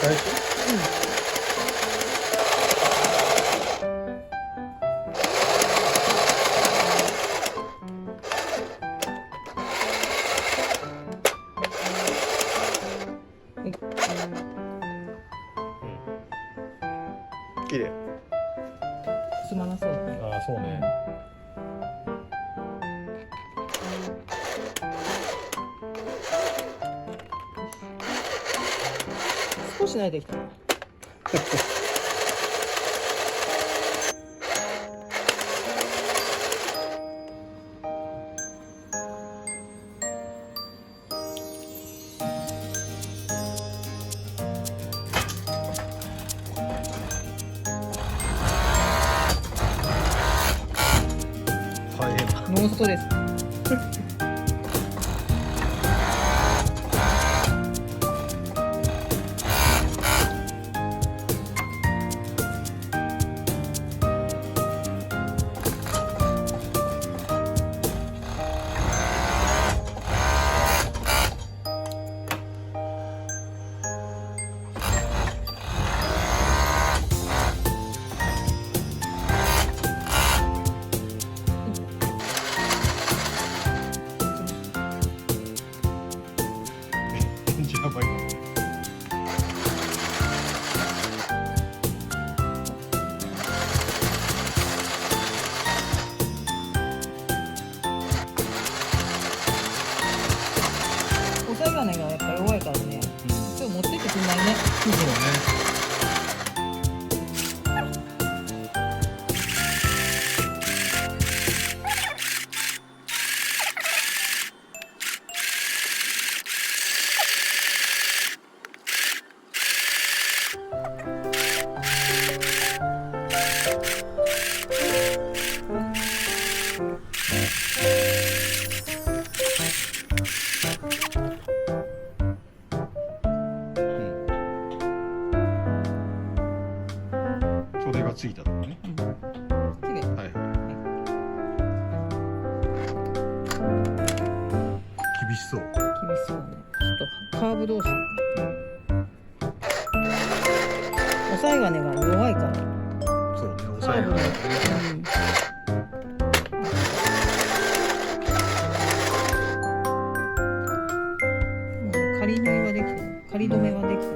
最初？綺麗。つまらそうだね。ああ、そうね。少しないできた。大変だ。ノーストレス。やばいな。押さえ金がやっぱり弱いからね。ちょっと持ってってくんないね。そうだね。袖がついたとかね。綺麗。はいはい。厳しそう。厳しそうね。ちょっとカーブ同士。押さえ金が弱いから。そうね。カ押さえーブの。仮縫いはできてる。仮止めはできてる。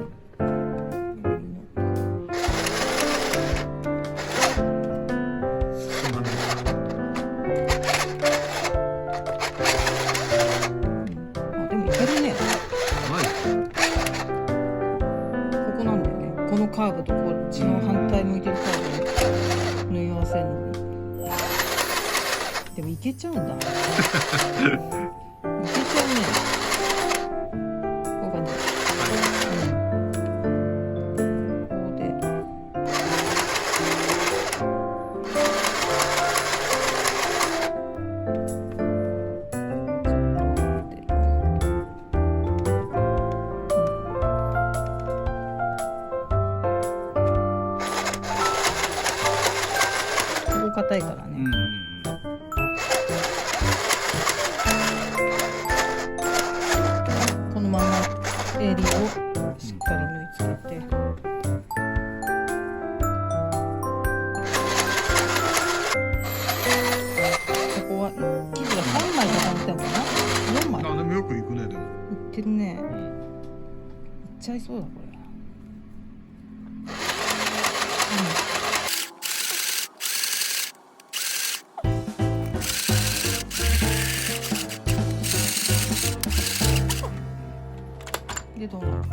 このカーブとこっちの反対向いてるカーブを縫い合わせるのにでもいけちゃうんだいけちゃうねこうかね、ここで硬いからね、このまま襟をしっかり縫い付けて、ここは生地が3枚重なってるのかな。そうだこれ。でどうなるか。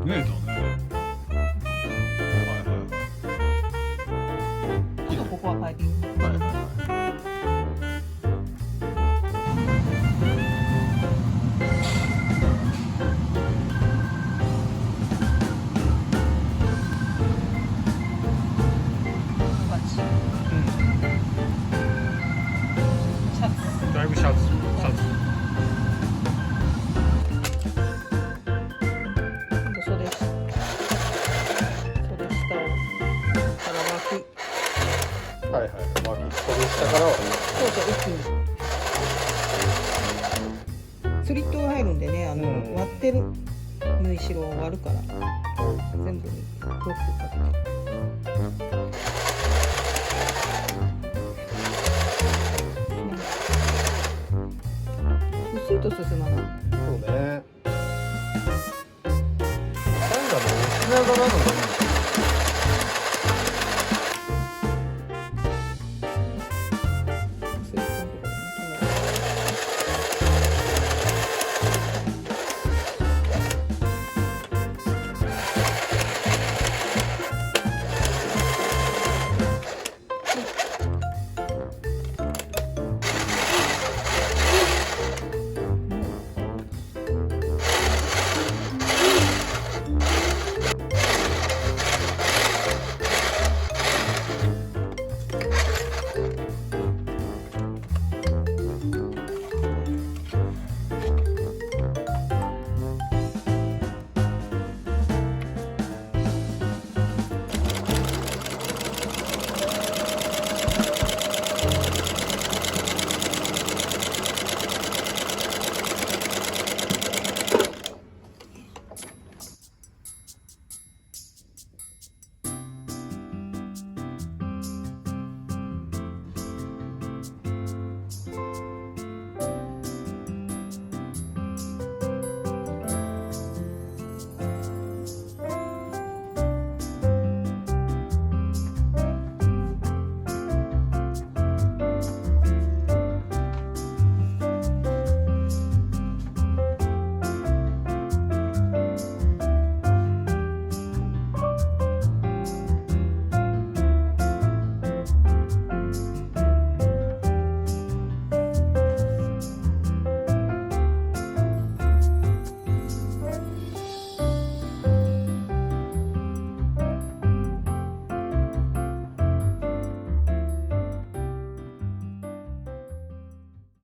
縫えたね。ちょっとここは変えていい。はいはいはい。だいぶシャツ。今度袖下をから脇。はいはい、脇、袖下からはそうそう、一気にスリットが入るんでね、割ってる縫い代を割るから全部にロックかけて。薄いと進まない。そうね。なんかね、押しながらのが